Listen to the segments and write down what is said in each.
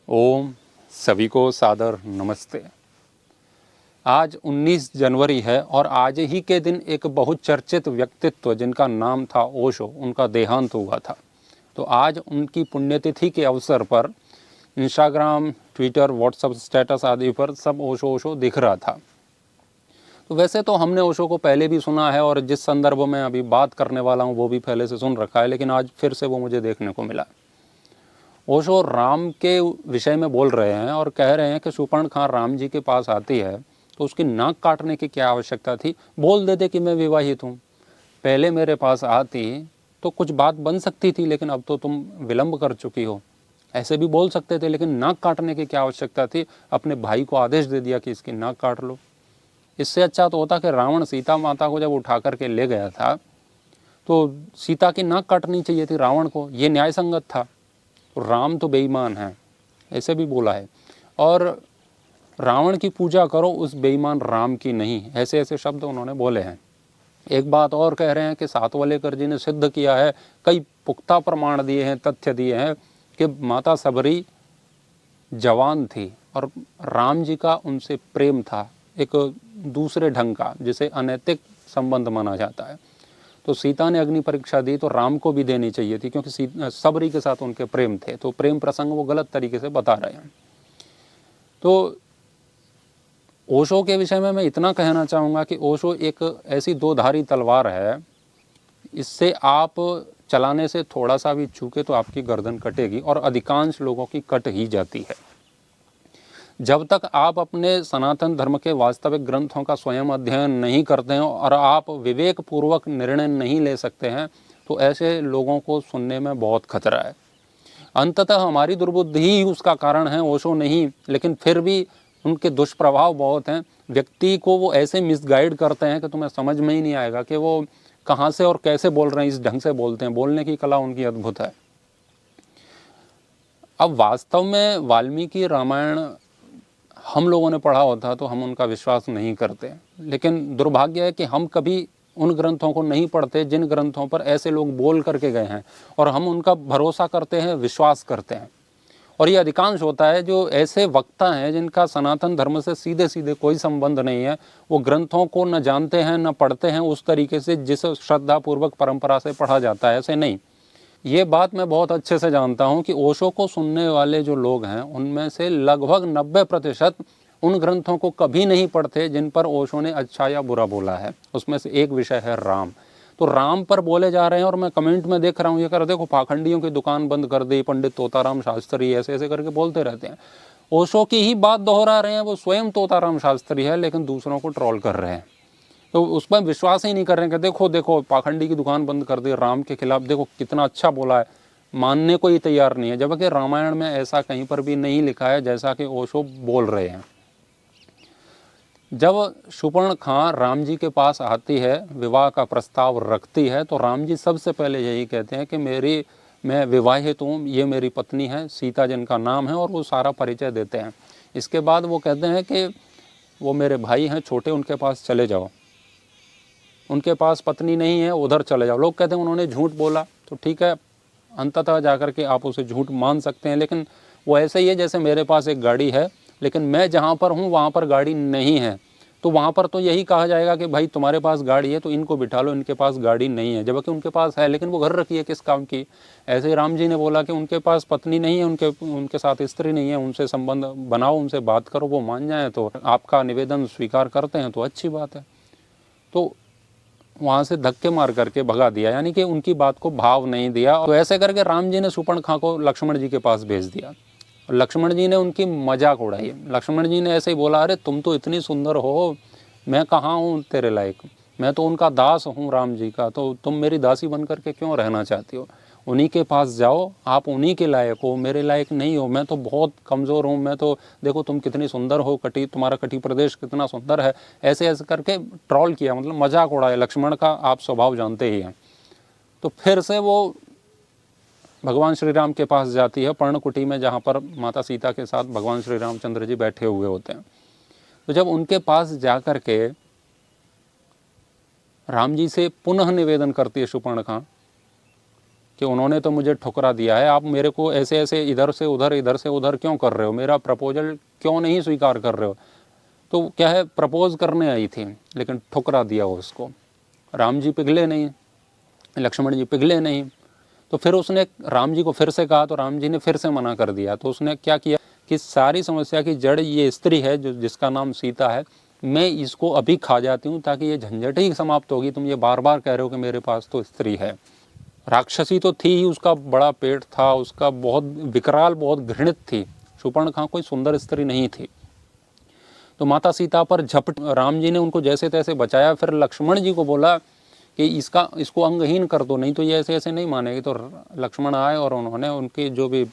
ओम सभी को सादर नमस्ते। आज 19 जनवरी है और आज ही के दिन एक बहुत चर्चित व्यक्तित्व जिनका नाम था ओशो, उनका देहांत हुआ था। तो आज उनकी पुण्यतिथि के अवसर पर इंस्टाग्राम, ट्विटर, व्हाट्सएप स्टेटस आदि पर सब ओशो ओशो दिख रहा था। तो वैसे तो हमने ओशो को पहले भी सुना है और जिस संदर्भ में अभी बात करने वाला हूँ वो भी पहले से सुन रखा है, लेकिन आज फिर से वो मुझे देखने को मिला। ओशो राम के विषय में बोल रहे हैं और कह रहे हैं कि शूर्पणखा राम जी के पास आती है तो उसकी नाक काटने की क्या आवश्यकता थी। बोल देते कि मैं विवाहित हूँ, पहले मेरे पास आती तो कुछ बात बन सकती थी, लेकिन अब तो तुम विलंब कर चुकी हो। ऐसे भी बोल सकते थे, लेकिन नाक काटने की क्या आवश्यकता थी। अपने भाई को आदेश दे दिया कि इसकी नाक काट लो। इससे अच्छा तो होता कि रावण सीता माता को जब उठा करके ले गया था तो सीता की नाक काटनी चाहिए थी रावण को, ये न्याय संगत था। राम तो बेईमान है, ऐसे भी बोला है। और रावण की पूजा करो, उस बेईमान राम की नहीं, ऐसे ऐसे शब्द उन्होंने बोले हैं। एक बात और कह रहे हैं कि सातवलेकर जी ने सिद्ध किया है, कई पुख्ता प्रमाण दिए हैं, तथ्य दिए हैं कि माता सबरी जवान थी और राम जी का उनसे प्रेम था, एक दूसरे ढंग का, जिसे अनैतिक संबंध माना जाता है। तो सीता ने अग्नि परीक्षा दी तो राम को भी देनी चाहिए थी, क्योंकि सबरी के साथ उनके प्रेम थे। तो प्रेम प्रसंग वो गलत तरीके से बता रहे हैं। तो ओशो के विषय में मैं इतना कहना चाहूँगा कि ओशो एक ऐसी दो-धारी तलवार है, इससे आप चलाने से थोड़ा सा भी चूके तो आपकी गर्दन कटेगी और अधिकांश लोगों की कट ही जाती है। जब तक आप अपने सनातन धर्म के वास्तविक ग्रंथों का स्वयं अध्ययन नहीं करते हैं और आप विवेक पूर्वक निर्णय नहीं ले सकते हैं, तो ऐसे लोगों को सुनने में बहुत खतरा है। अंततः हमारी दुर्बुद्धि ही उसका कारण है, ओशो नहीं, लेकिन फिर भी उनके दुष्प्रभाव बहुत हैं। व्यक्ति को वो ऐसे मिसगाइड करते हैं कि तुम्हें समझ में ही नहीं आएगा कि वो कहाँ से और कैसे बोल रहे हैं। इस ढंग से बोलते हैं, बोलने की कला उनकी अद्भुत है। अब वास्तव में वाल्मीकि रामायण हम लोगों ने पढ़ा होता तो हम उनका विश्वास नहीं करते, लेकिन दुर्भाग्य है कि हम कभी उन ग्रंथों को नहीं पढ़ते जिन ग्रंथों पर ऐसे लोग बोल करके गए हैं, और हम उनका भरोसा करते हैं, विश्वास करते हैं। और ये अधिकांश होता है जो ऐसे वक्ता हैं जिनका सनातन धर्म से सीधे सीधे कोई संबंध नहीं है। वो ग्रंथों को न जानते हैं न पढ़ते हैं उस तरीके से जिस श्रद्धापूर्वक परंपरा से पढ़ा जाता है, ऐसे नहीं। ये बात मैं बहुत अच्छे से जानता हूँ कि ओशो को सुनने वाले जो लोग हैं उनमें से लगभग 90% उन ग्रंथों को कभी नहीं पढ़ते जिन पर ओशो ने अच्छा या बुरा बोला है। उसमें से एक विषय है राम। तो राम पर बोले जा रहे हैं और मैं कमेंट में देख रहा हूँ, ये कर देखो पाखंडियों की दुकान बंद कर दी, पंडित तोताराम शास्त्री, ऐसे ऐसे करके बोलते रहते हैं। ओशो की ही बात दोहरा रहे हैं। वो स्वयं तोताराम शास्त्री है लेकिन दूसरों को ट्रोल कर रहे हैं। तो उस पर विश्वास ही नहीं कर रहे हैं कि देखो देखो पाखंडी की दुकान बंद कर दी, राम के खिलाफ देखो कितना अच्छा बोला है। मानने को ही तैयार नहीं है, जबकि रामायण में ऐसा कहीं पर भी नहीं लिखा है जैसा कि ओशो बोल रहे हैं। जब शूर्पणखा राम जी के पास आती है, विवाह का प्रस्ताव रखती है, तो राम जी सबसे पहले यही कहते हैं कि मैं विवाहित हूँ, ये मेरी पत्नी है, सीता जिनका नाम है, और वो सारा परिचय देते हैं। इसके बाद वो कहते हैं कि वो मेरे भाई हैं छोटे, उनके पास चले जाओ, उनके पास पत्नी नहीं है, उधर चले जाओ। लोग कहते हैं उन्होंने झूठ बोला, तो ठीक है, अंततः जाकर के आप उसे झूठ मान सकते हैं, लेकिन वो ऐसे ही है जैसे मेरे पास एक गाड़ी है लेकिन मैं जहाँ पर हूँ वहाँ पर गाड़ी नहीं है। तो वहाँ पर तो यही कहा जाएगा कि भाई तुम्हारे पास गाड़ी है तो इनको बिठा लो, इनके पास गाड़ी नहीं है, जबकि उनके पास है, लेकिन वो घर रखी है किस काम की। ऐसे ही राम जी ने बोला कि उनके पास पत्नी नहीं है, उनके साथ स्त्री नहीं है, उनसे संबंध बनाओ, उनसे बात करो, वो मान जाए तो आपका निवेदन स्वीकार करते हैं तो अच्छी बात है। तो वहाँ से धक्के मार करके भगा दिया, यानी कि उनकी बात को भाव नहीं दिया। तो ऐसे करके राम जी ने शूर्पणखा को लक्ष्मण जी के पास भेज दिया। लक्ष्मण जी ने उनकी मजाक उड़ाई। लक्ष्मण जी ने ऐसे ही बोला, अरे तुम तो इतनी सुंदर हो, मैं कहाँ हूँ तेरे लायक, मैं तो उनका दास हूँ राम जी का, तो तुम मेरी दासी बन करके क्यों रहना चाहती हो। उन्हीं के पास जाओ, आप उन्हीं के लायक हो, मेरे लायक नहीं हो, मैं तो बहुत कमज़ोर हूँ, मैं तो देखो तुम कितनी सुंदर हो, तुम्हारा कटी प्रदेश कितना सुंदर है। ऐसे ऐसे करके ट्रॉल किया, मतलब मजाक उड़ाया। लक्ष्मण का आप स्वभाव जानते ही हैं। तो फिर से वो भगवान श्री राम के पास जाती है, पर्णकुटी में, जहाँ पर माता सीता के साथ भगवान श्री रामचंद्र जी बैठे हुए होते हैं। तो जब उनके पास जाकर के राम जी से पुनः निवेदन करती है शूर्पणखा कि उन्होंने तो मुझे ठुकरा दिया है, आप मेरे को ऐसे ऐसे इधर से उधर क्यों कर रहे हो, मेरा प्रपोजल क्यों नहीं स्वीकार कर रहे हो। तो क्या है, प्रपोज करने आई थी लेकिन ठुकरा दिया उसको। राम जी पिघले नहीं, लक्ष्मण जी पिघले नहीं। तो फिर उसने राम जी को फिर से कहा, तो राम जी ने फिर से मना कर दिया। तो उसने क्या किया कि सारी समस्या की जड़ ये स्त्री है जो जिसका नाम सीता है, मैं इसको अभी खा जाती हूँ ताकि ये झंझट ही समाप्त होगी। तुम ये बार बार कह रहे हो कि मेरे पास तो स्त्री है। राक्षसी तो थी ही, उसका बड़ा पेट था, उसका बहुत विकराल, बहुत घृणित थी। शूर्पणखा कोई सुंदर स्त्री नहीं थी। तो माता सीता पर झपट राम जी ने उनको जैसे तैसे बचाया। फिर लक्ष्मण जी को बोला कि इसको अंगहीन कर दो, नहीं तो ये ऐसे ऐसे नहीं मानेगी। तो लक्ष्मण आए और उन्होंने उनकी जो भी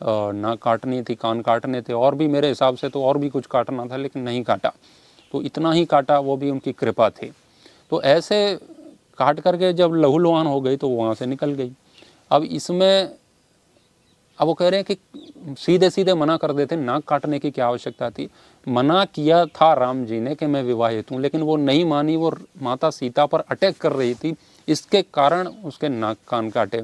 नाक काटनी थी, कान काटने थे, और भी मेरे हिसाब से तो और भी कुछ काटना था, लेकिन नहीं काटा। तो इतना ही काटा, वो भी उनकी कृपा थी। तो ऐसे काट करके जब लहूलुहान हो गई तो वहाँ से निकल गई। अब वो कह रहे हैं कि सीधे सीधे मना कर देते, नाक काटने की क्या आवश्यकता थी। मना किया था राम जी ने कि मैं विवाहित हूँ, लेकिन वो नहीं मानी, वो माता सीता पर अटैक कर रही थी, इसके कारण उसके नाक कान काटे।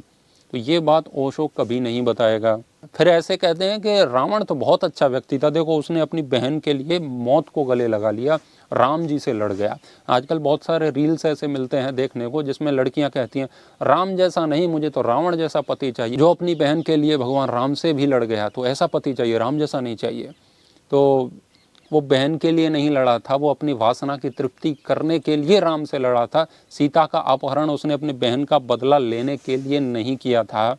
तो ये बात ओशो कभी नहीं बताएगा। फिर ऐसे कहते हैं कि रावण तो बहुत अच्छा व्यक्ति था, देखो उसने अपनी बहन के लिए मौत को गले लगा लिया, राम जी से लड़ गया। आजकल बहुत सारे रील्स ऐसे मिलते हैं देखने को जिसमें लड़कियां कहती हैं राम जैसा नहीं, मुझे तो रावण जैसा पति चाहिए, जो अपनी बहन के लिए भगवान राम से भी लड़ गया, तो ऐसा पति चाहिए, राम जैसा नहीं चाहिए। तो वो बहन के लिए नहीं लड़ा था, वो अपनी वासना की तृप्ति करने के लिए राम से लड़ा था। सीता का अपहरण उसने अपनी बहन का बदला लेने के लिए नहीं किया था।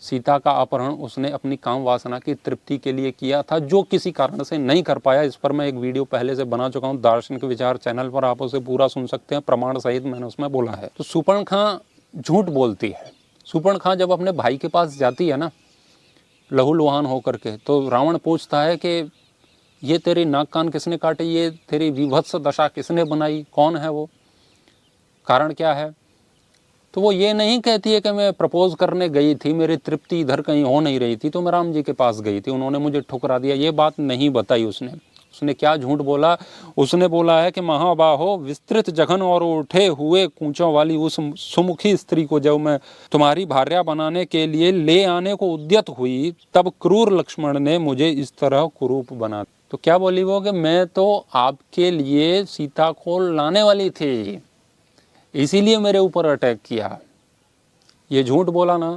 सीता का अपहरण उसने अपनी काम वासना की तृप्ति के लिए किया था, जो किसी कारण से नहीं कर पाया। इस पर मैं एक वीडियो पहले से बना चुका हूँ, दार्शनिक विचार चैनल पर, आप उसे पूरा सुन सकते हैं, प्रमाण सहित मैंने उसमें बोला है। तो शूर्पणखा झूठ बोलती है। शूर्पणखा जब अपने भाई के पास जाती है ना लहूलुहान होकर के, तो रावण पूछता है कि ये तेरी नाक कान किसने काटे, ये तेरी विभत्स दशा किसने बनाई, कौन है वो, कारण क्या है। तो वो ये नहीं कहती है कि मैं प्रपोज करने गई थी, मेरी तृप्ति इधर कहीं हो नहीं रही थी तो मैं राम जी के पास गई थी, उन्होंने मुझे ठुकरा दिया, ये बात नहीं बताई उसने। उसने क्या झूठ बोला, उसने बोला है कि महाबाहो, विस्तृत जघन और उठे हुए कूचों वाली उस सुमुखी स्त्री को जब मैं तुम्हारी भार्या बनाने के लिए ले आने को उद्यत हुई, तब क्रूर लक्ष्मण ने मुझे इस तरह कुरूप बना। तो क्या बोली वो कि मैं तो आपके लिए सीता को लाने वाली थी, इसीलिए मेरे ऊपर अटैक किया। ये झूठ बोला ना,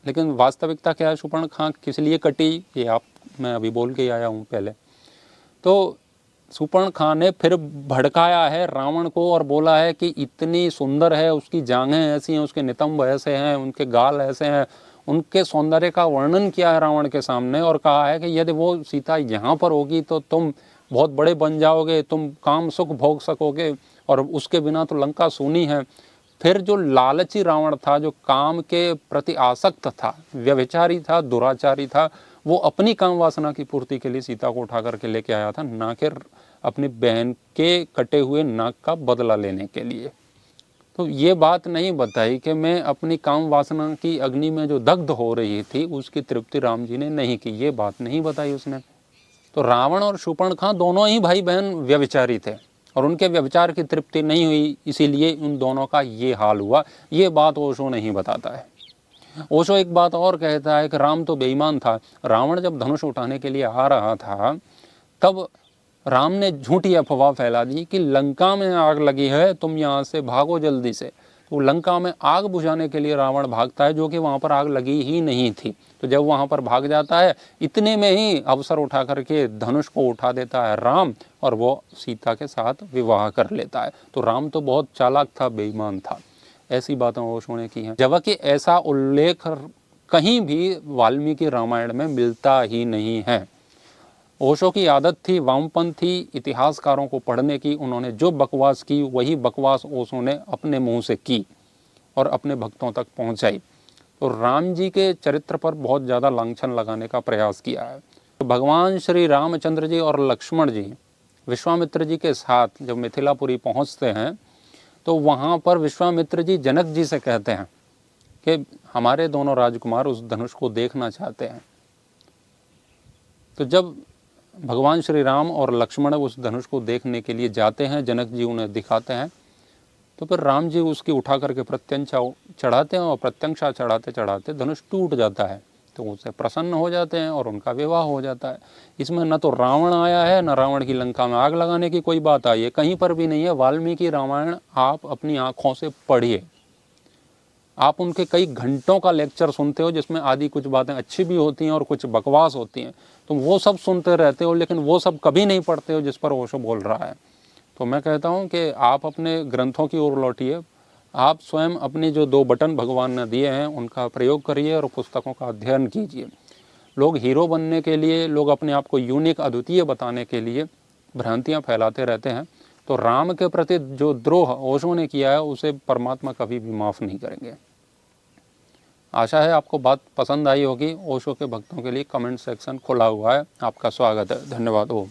लेकिन वास्तविकता क्या है, शूर्पणखा किस लिए कटी, ये मैं अभी बोल के आया हूँ पहले। तो शूर्पणखा ने फिर भड़काया है रावण को और बोला है कि इतनी सुंदर है, उसकी जांघें ऐसी हैं, उसके नितंब ऐसे हैं, उनके गाल ऐसे हैं, उनके सौंदर्य का वर्णन किया है रावण के सामने, और कहा है कि यदि वो सीता यहाँ पर होगी तो तुम बहुत बड़े बन जाओगे, तुम काम सुख भोग सकोगे, और उसके बिना तो लंका सूनी है। फिर जो लालची रावण था, जो काम के प्रति आसक्त था, व्यभिचारी था, दुराचारी था, वो अपनी काम वासना की पूर्ति के लिए सीता को उठा करके लेके आया था, ना कि अपनी बहन के कटे हुए नाक का बदला लेने के लिए। तो ये बात नहीं बताई कि मैं अपनी काम वासना की अग्नि में जो दग्ध हो रही थी उसकी तृप्ति राम जी ने नहीं की, ये बात नहीं बताई उसने। तो रावण और शूर्पणखा दोनों ही भाई बहन व्यभिचारी थे और उनके व्यभिचार की तृप्ति नहीं हुई, इसीलिए उन दोनों का ये हाल हुआ। ये बात ओशो नहीं बताता है। ओशो एक बात और कहता है कि राम तो बेईमान था। रावण जब धनुष उठाने के लिए आ रहा था तब राम ने झूठी अफवाह फैला दी कि लंका में आग लगी है, तुम यहाँ से भागो जल्दी से। तो लंका में आग बुझाने के लिए रावण भागता है, जो कि वहाँ पर आग लगी ही नहीं थी। तो जब वहाँ पर भाग जाता है, इतने में ही अवसर उठा करके धनुष को उठा देता है राम, और वो सीता के साथ विवाह कर लेता है। तो राम तो बहुत चालाक था, बेईमान था। ऐसी बातें ओशो ने की हैं, जबकि ऐसा उल्लेख कहीं भी वाल्मीकि रामायण में मिलता ही नहीं है। ओशो की आदत थी वामपंथी इतिहासकारों को पढ़ने की, उन्होंने जो बकवास की वही बकवास ओशो ने अपने मुंह से की और अपने भक्तों तक पहुंचाई। तो राम जी के चरित्र पर बहुत ज़्यादा लांछन लगाने का प्रयास किया है। तो भगवान श्री रामचंद्र जी और लक्ष्मण जी विश्वामित्र जी के साथ जब मिथिलापुरी पहुंचते हैं तो वहाँ पर विश्वामित्र जी जनक जी से कहते हैं कि हमारे दोनों राजकुमार उस धनुष को देखना चाहते हैं। तो जब भगवान श्री राम और लक्ष्मण उस धनुष को देखने के लिए जाते हैं, जनक जी उन्हें दिखाते हैं, तो फिर राम जी उसकी उठा करके प्रत्यंचा चढ़ाते हैं और प्रत्यंचा चढ़ाते चढ़ाते धनुष टूट जाता है, तो उससे प्रसन्न हो जाते हैं और उनका विवाह हो जाता है। इसमें न तो रावण आया है, न रावण की लंका में आग लगाने की कोई बात आई है, कहीं पर भी नहीं है। वाल्मीकि रामायण आप अपनी आँखों से पढ़िए, आप उनके कई घंटों का लेक्चर सुनते हो जिसमें आदि कुछ बातें अच्छी भी होती हैं और कुछ बकवास होती हैं, तो वो सब सुनते रहते हो, लेकिन वो सब कभी नहीं पढ़ते हो जिस पर ओशो बोल रहा है। तो मैं कहता हूँ कि आप अपने ग्रंथों की ओर लौटिए, आप स्वयं अपनी जो 2 बटन भगवान ने दिए हैं उनका प्रयोग करिए और पुस्तकों का अध्ययन कीजिए। लोग हीरो बनने के लिए, लोग अपने आप को यूनिक अद्वितीय बताने के लिए भ्रांतियाँ फैलाते रहते हैं। तो राम के प्रति जो द्रोह ओशो ने किया है उसे परमात्मा कभी भी माफ़ नहीं करेंगे। आशा है आपको बात पसंद आई होगी। ओशो के भक्तों के लिए कमेंट सेक्शन खुला हुआ है, आपका स्वागत है। धन्यवाद। ओम।